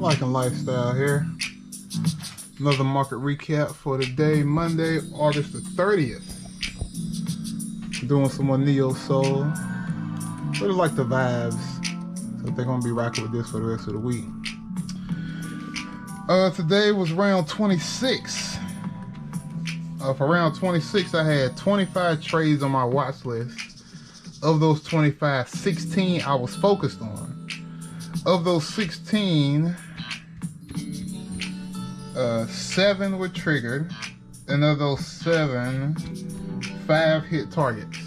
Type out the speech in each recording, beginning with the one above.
Life and Lifestyle here. Another market recap for today, Monday, August the 30th. Doing some more Neo Soul. Really like the vibes. So they're gonna be rocking with this for the rest of the week. Today was round 26. For round 26, I had 25 trades on my watch list. Of those 25, 16 I was focused on. Of those 16, 7 were triggered, and of those 7, 5 hit targets.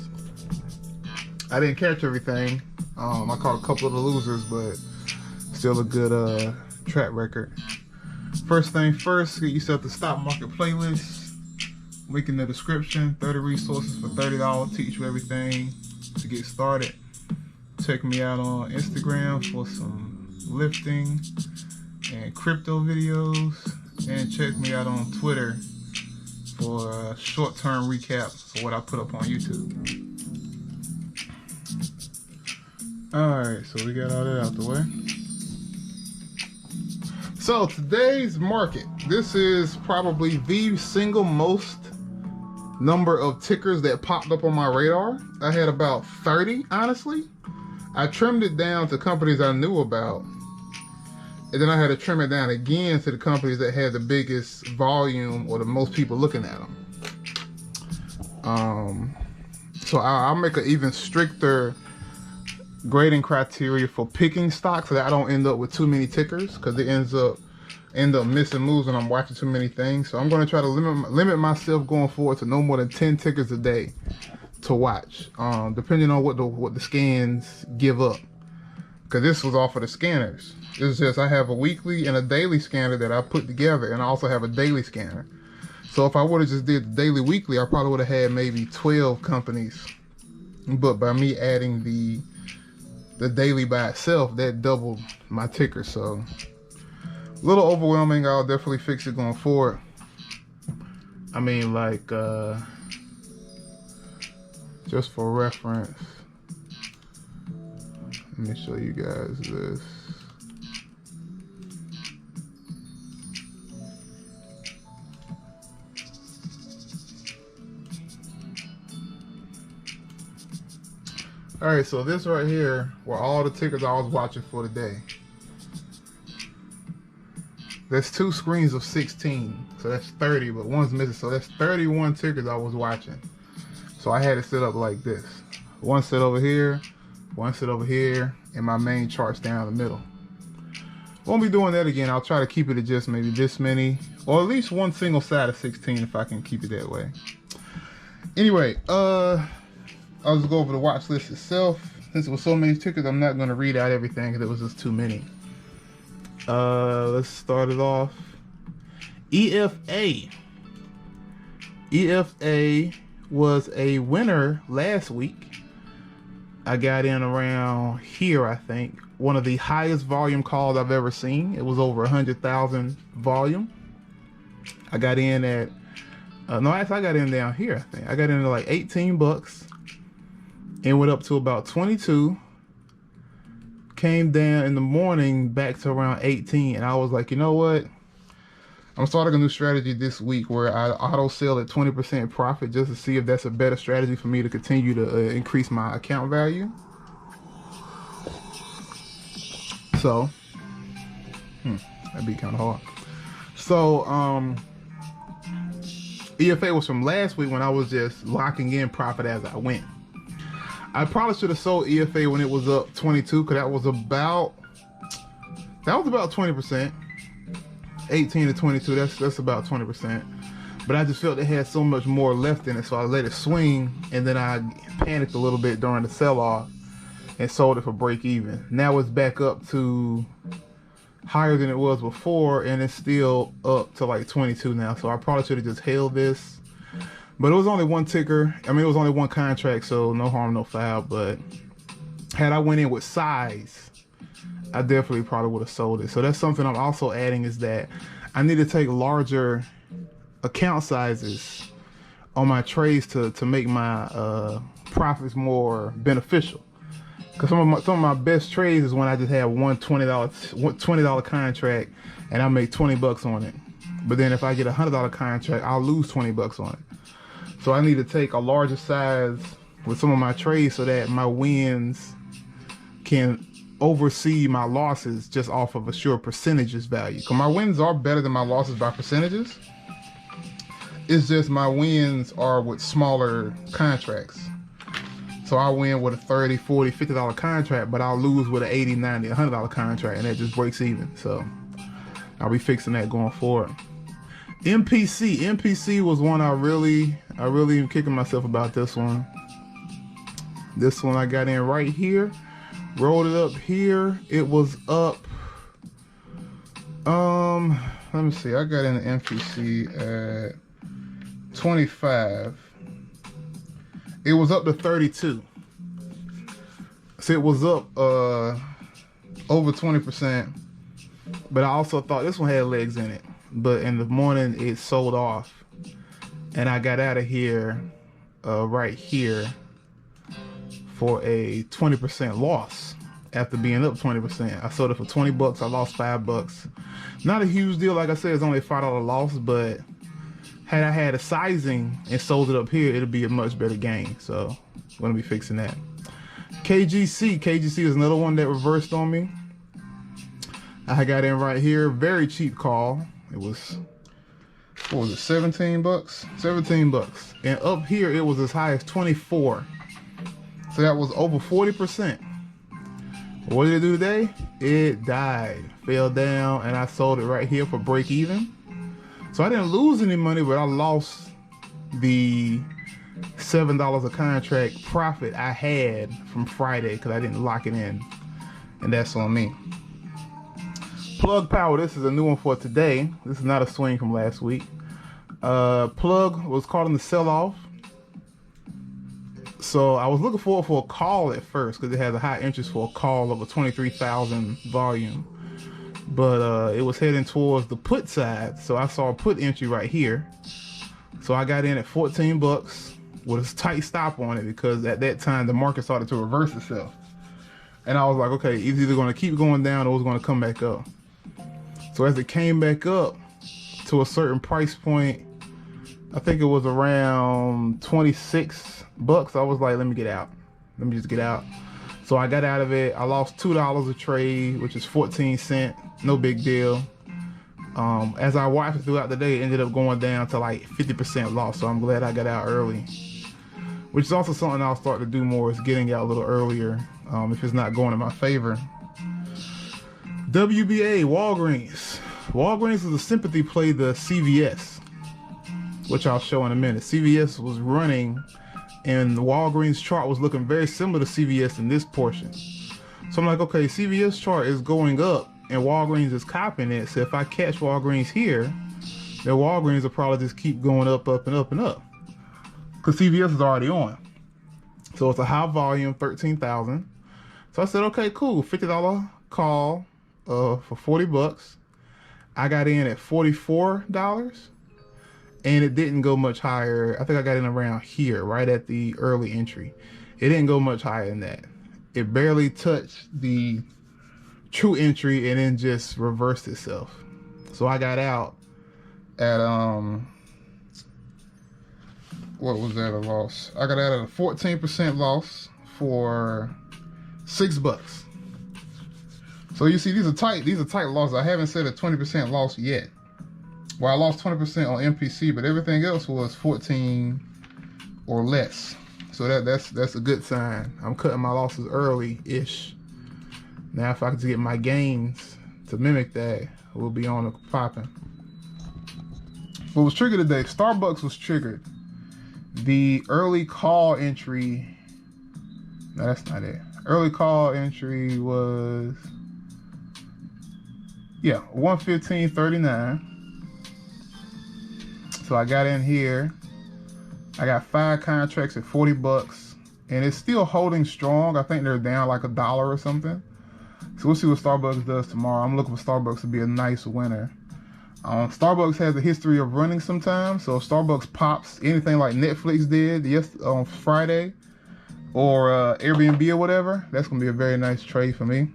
I didn't catch everything. I caught a couple of the losers, but still a good track record. First thing first, get yourself the stock market playlist. Link in the description. 30 resources for $30. Teach you everything to get started. Check me out on Instagram for some lifting and crypto videos, and check me out on Twitter for short-term recaps for what I put up on YouTube. Alright, so we got all that out the way. So today's market, this is probably the single most number of tickers that popped up on my radar. I had about 30, honestly. I trimmed it down to companies I knew about, and then I had to trim it down again to the companies that had the biggest volume or the most people looking at them. So I'll make an even stricter grading criteria for picking stocks so that I don't end up with too many tickers, because it end up missing moves when I'm watching too many things. So I'm going to try to limit myself going forward to no more than 10 tickers a day to watch, depending on what the scans give up, because this was off of the scanners. It's just I have a weekly and a daily scanner that I put together, and I also have a daily scanner. So if I would have just did the daily weekly, I probably would have had maybe 12 companies, but by me adding the daily by itself, that doubled my ticker. So a little overwhelming. I'll definitely fix it going forward. I mean, like just for reference, let me show you guys this. All right, so this right here were all the tickers I was watching for the day. That's 2 screens of 16, so that's 30, but one's missing, so that's 31 tickers I was watching. So I had it set up like this. One set over here, one set over here, and my main charts down the middle. Won't be doing that again. I'll try to keep it at just maybe this many, or at least one single side of 16 if I can keep it that way. Anyway, I'll just go over the watch list itself. Since it was so many tickers, I'm not going to read out everything because it was just too many. Let's start it off. EFA. EFA was a winner last week. I got in around here, I think. One of the highest volume calls I've ever seen. It was over 100,000 volume. I got in at, no, actually I got in down here, I think. I got in at like 18 bucks. And went up to about 22. Came down in the morning back to around 18. And I was like, you know what? I'm starting a new strategy this week where I auto sell at 20% profit just to see if that's a better strategy for me to continue to increase my account value. So, that'd be kind of hard. So, EFA was from last week when I was just locking in profit as I went. I probably should have sold EFA when it was up 22, because that was about 20%. 18 to 22, that's about 20%. But I just felt it had so much more left in it, so I let it swing, and then I panicked a little bit during the sell-off and sold it for break even. Now it's back up to higher than it was before, and it's still up to like 22 now. So I probably should have just held this. But it was only one ticker. I mean, it was only one contract, so no harm, no foul. But had I went in with size, I definitely probably would have sold it. So that's something I'm also adding, is that I need to take larger account sizes on my trades to make my profits more beneficial. Cause some of my best trades is when I just have one $20 contract and I make 20 bucks on it. But then if I get a $100 contract, I'll lose 20 bucks on it. So I need to take a larger size with some of my trades so that my wins can oversee my losses just off of a sure percentages value. Cause my wins are better than my losses by percentages. It's just my wins are with smaller contracts. So I win with a $30, $40, $50 contract, but I'll lose with an $80, $90, $100 contract, and that just breaks even. So I'll be fixing that going forward. MPC was one I really am kicking myself about this one. This one I got in right here, rolled it up here. It was up. Let me see. I got in the MPC at 25. It was up to 32. So it was up over 20%. But I also thought this one had legs in it. But in the morning it sold off. And I got out of here right here for a 20% loss after being up 20%. I sold it for 20 bucks. I lost 5 bucks. Not a huge deal. Like I said, it's only a $5 loss, but had I had a sizing and sold it up here, it'd be a much better gain. So I'm gonna be fixing that. KGC is another one that reversed on me. I got in right here, very cheap call. It was, what was it, 17 bucks? 17 bucks. And up here, it was as high as 24. So that was over 40%. What did it do today? It died, fell down, and I sold it right here for break even. So I didn't lose any money, but I lost the $7 a contract profit I had from Friday because I didn't lock it in. And that's on me. Plug Power, this is a new one for today. This is not a swing from last week. Plug was caught in the sell-off. So I was looking for a call at first because it has a high interest for a call of a 23,000 volume. But it was heading towards the put side. So I saw a put entry right here. So I got in at 14 bucks with a tight stop on it because at that time the market started to reverse itself. And I was like, okay, it's either going to keep going down or it's going to come back up. So as it came back up to a certain price point, I think it was around 26 bucks. I was like, let me get out. Let me just get out. So I got out of it. I lost $2 a trade, which is 14 cents. No big deal. As I watched it throughout the day, it ended up going down to like 50% loss. So I'm glad I got out early. Which is also something I'll start to do more, is getting out a little earlier if it's not going in my favor. WBA, Walgreens. Walgreens is a sympathy play to CVS, which I'll show in a minute. CVS was running and the Walgreens chart was looking very similar to CVS in this portion. So I'm like, okay, CVS chart is going up and Walgreens is copying it. So if I catch Walgreens here, then Walgreens will probably just keep going up, up, and up, and up. Because CVS is already on. So it's a high volume, 13,000. So I said, okay, cool, $50 call for 40 bucks. I got in at $44 and it didn't go much higher. I think I got in around here, right at the early entry. It didn't go much higher than that. It barely touched the true entry and then just reversed itself. So I got out at, what was that, a loss? I got out at a 14% loss for 6 bucks. So you see, these are tight losses. I haven't said a 20% loss yet. Well, I lost 20% on MPC, but everything else was 14 or less. So that's a good sign. I'm cutting my losses early-ish. Now, if I could get my gains to mimic that, we'll be on the popping. What was triggered today? Starbucks was triggered. The early call entry. No, that's not it. Early call entry was, yeah, 115.39. So I got in here. I got 5 contracts at 40 bucks, and it's still holding strong. I think they're down like $1 or something. So we'll see what Starbucks does tomorrow. I'm looking for Starbucks to be a nice winner. Starbucks has a history of running sometimes. So if Starbucks pops anything like Netflix did on Friday, or Airbnb or whatever, that's gonna be a very nice trade for me.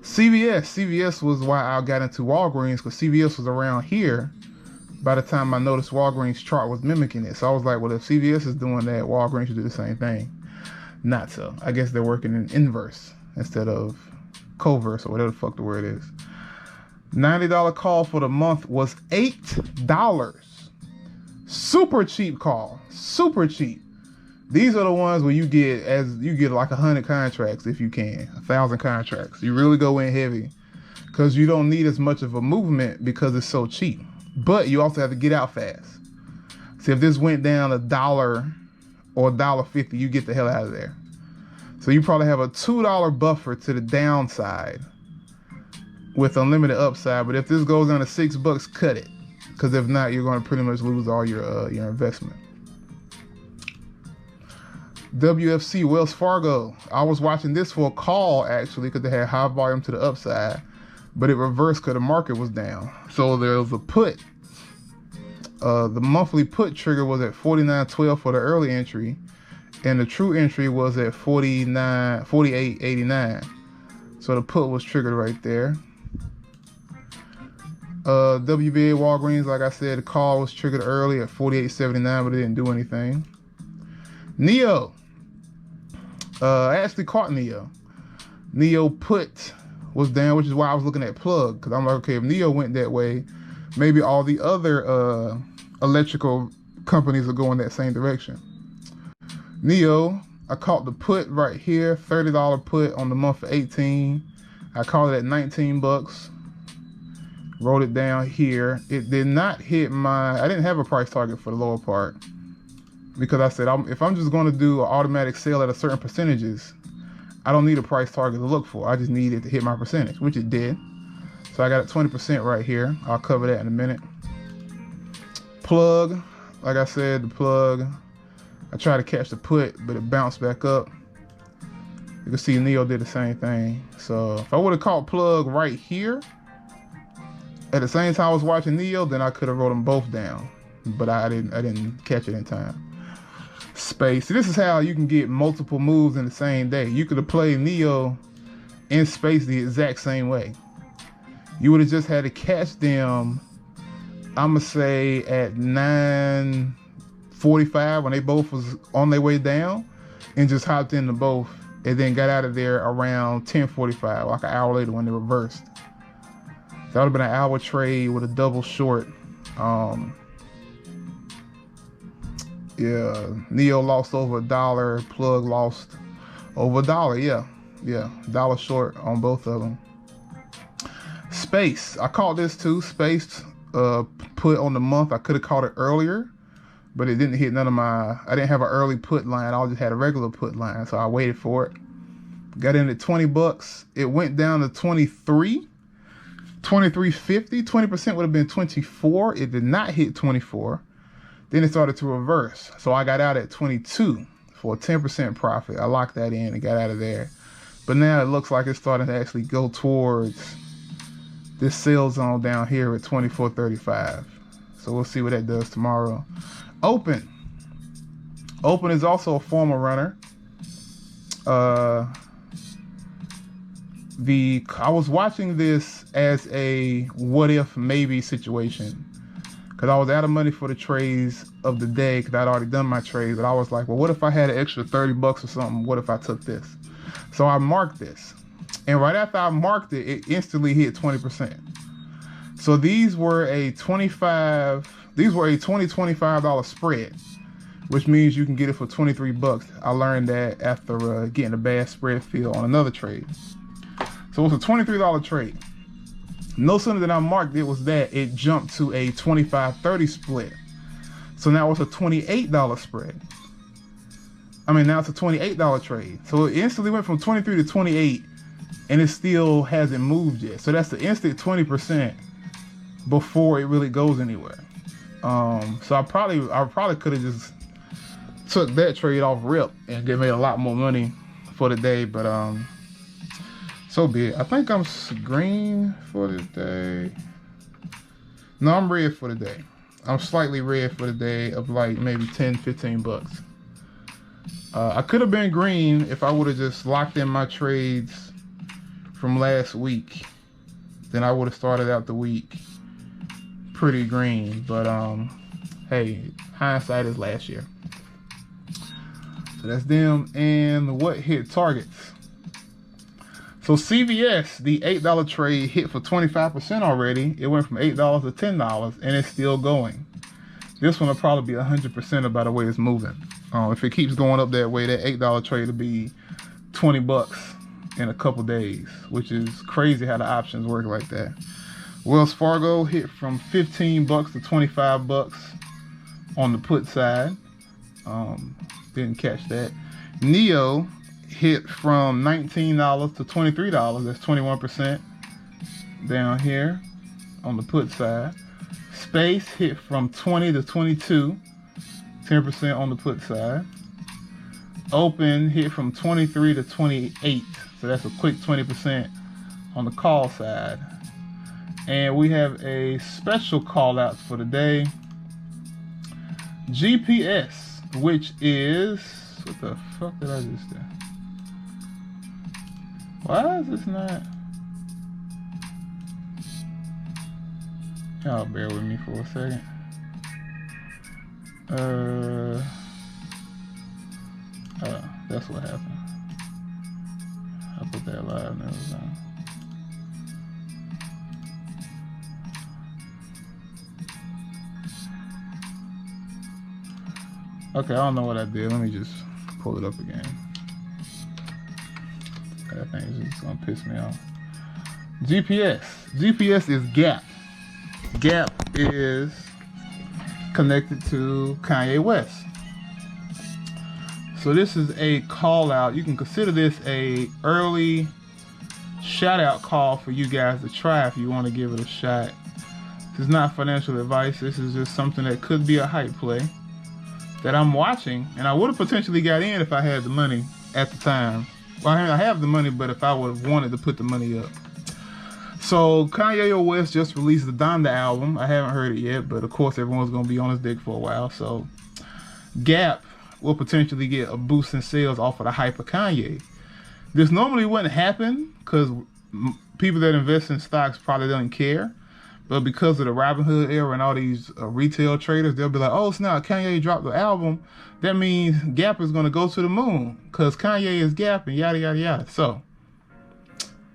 CVS was why I got into Walgreens, because CVS was around here by the time I noticed Walgreens chart was mimicking it. So I was like, well, if CVS is doing that, Walgreens should do the same thing. Not so. I guess they're working in inverse instead of coverse, or whatever the fuck the word is. $90 call for the month was $8. Super cheap call. Super cheap. These are the ones where you get like 100 contracts if you can, 1,000 contracts. You really go in heavy because you don't need as much of a movement because it's so cheap. But you also have to get out fast. See, if this went down $1 or $1.50, you get the hell out of there. So you probably have a $2 buffer to the downside with unlimited upside. But if this goes down to $6, cut it, because if not, you're going to pretty much lose all your investment. Wfc Wells Fargo. I was watching this for a call actually because they had high volume to the upside, but it reversed because the market was down. So there was a put. The monthly put trigger was at 49.12 for the early entry, and the true entry was at 48.89. So the put was triggered right there. WBA Walgreens, like I said, the call was triggered early at 48.79, but it didn't do anything. Neo. I actually caught Neo. Neo put was down, which is why I was looking at plug, because I'm like, okay, if Neo went that way, maybe all the other electrical companies are going that same direction. Neo, I caught the put right here, $30 put on the month for 18. I caught it at $19. Wrote it down here. It did not hit I didn't have a price target for the lower part, because I said, if I'm just going to do an automatic sale at a certain percentages, I don't need a price target to look for. I just need it to hit my percentage, which it did. So I got it 20% right here. I'll cover that in a minute. Plug, like I said, the plug, I tried to catch the put, but it bounced back up. You can see Neo did the same thing. So if I would have caught plug right here, at the same time I was watching Neo, then I could have wrote them both down, but I didn't catch it in time. Space. So this is how you can get multiple moves in the same day. You could have played Neo in space the exact same way. You would have just had to catch them, I'm gonna say at 9:45 when they both was on their way down, and just hopped into both, and then got out of there around 10:45, like an hour later when they reversed. That would have been an hour trade with a double short. Yeah, Neo lost over $1, plug lost over $1. Yeah, dollar short on both of them. Space, I caught this too. Space put on the month. I could have caught it earlier, but it didn't hit none of I didn't have an early put line. I just had a regular put line, so I waited for it. Got in at $20. It went down to 23, 23.50. 20% would have been 24. It did not hit 24. Then it started to reverse. So I got out at 22 for a 10% profit. I locked that in and got out of there. But now it looks like it's starting to actually go towards this sell zone down here at 24.35. So we'll see what that does tomorrow. Open is also a former runner. I was watching this as a what if maybe situation, because I was out of money for the trades of the day because I'd already done my trades. But I was like, well, what if I had an extra $30 or something? What if I took this? So I marked this. And right after I marked it, it instantly hit 20%. So these were a $25 spread, which means you can get it for $23. I learned that after getting a bad spread feel on another trade. So it was a $23 trade. No sooner than I marked it was that it jumped to a 25-30 split. So now it's a $28 spread. Now it's a $28 trade. So it instantly went from 23 to 28, and it still hasn't moved yet. So that's the instant 20% before it really goes anywhere. So I probably could have just took that trade off rip and made a lot more money for the day, but so be it. I think I'm green for the day. No, I'm red for the day. I'm slightly red for the day of like maybe $10-15. I could have been green if I would have just locked in my trades from last week. Then I would have started out the week pretty green. But hey, hindsight is last year. So that's them. And what hit targets? So CVS, the $8 trade hit for 25% already. It went from $8 to $10, and it's still going. This one will probably be 100% by the way it's moving. If it keeps going up that way, that $8 trade will be 20 bucks in a couple days, which is crazy how the options work like that. Wells Fargo hit from 15 bucks to 25 bucks on the put side. Didn't catch that. Neo hit from $19 to $23. That's 21% down here on the put side. Space hit from 20 to 22, 10% on the put side. Open hit from 23 to 28, so that's a quick 20% on the call side. And we have a special call out for the day. GPS, which is, what the fuck did I just do? Why is this not? Y'all bear with me for a second. That's what happened. I put that live and everything. Okay, I don't know what I did. Let me just pull it up again. That thing is just gonna piss me off. GPS is Gap. Gap is connected to Kanye West. So this is a call out. You can consider this a early shout out call for you guys to try if you want to give it a shot. This is not financial advice. This is just something that could be a hype play that I'm watching, and I would have potentially got in if I had the money at the time. Well, I have the money, but if I would have wanted to put the money up. So Kanye West just released the Donda album. I haven't heard it yet, but of course everyone's gonna be on his dick for a while. So Gap will potentially get a boost in sales off of the hype of Kanye. This normally wouldn't happen because people that invest in stocks probably don't care. But because of the Robinhood era and all these retail traders, they'll be like, oh, snap, Kanye dropped the album. That means Gap is going to go to the moon because Kanye is Gap and yada, yada, yada. So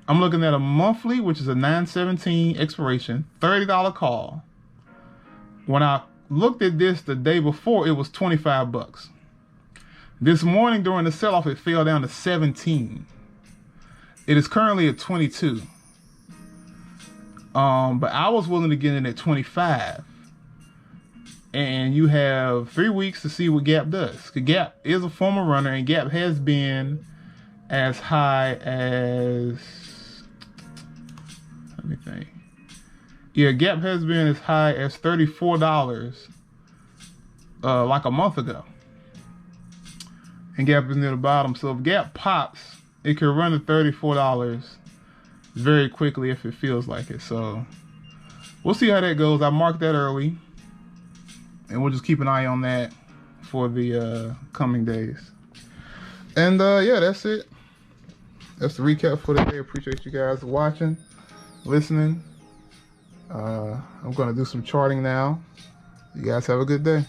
I'm looking at a monthly, which is a 9/17 expiration, $30 call. When I looked at this the day before, it was 25 bucks. This morning during the sell-off, it fell down to 17. It is currently at 22. But I was willing to get in at 25. And you have 3 weeks to see what Gap does. Gap is a former runner, and Gap has been as high as, let me think. Yeah, Gap has been as high as $34 like a month ago. And Gap is near the bottom. So if Gap pops, it can run to $34 very quickly if it feels like it. So we'll see how that goes. I marked that early, and we'll just keep an eye on that for the coming days. And yeah, that's it. That's the recap for the day. Appreciate you guys watching, listening. I'm gonna do some charting now. You guys have a good day.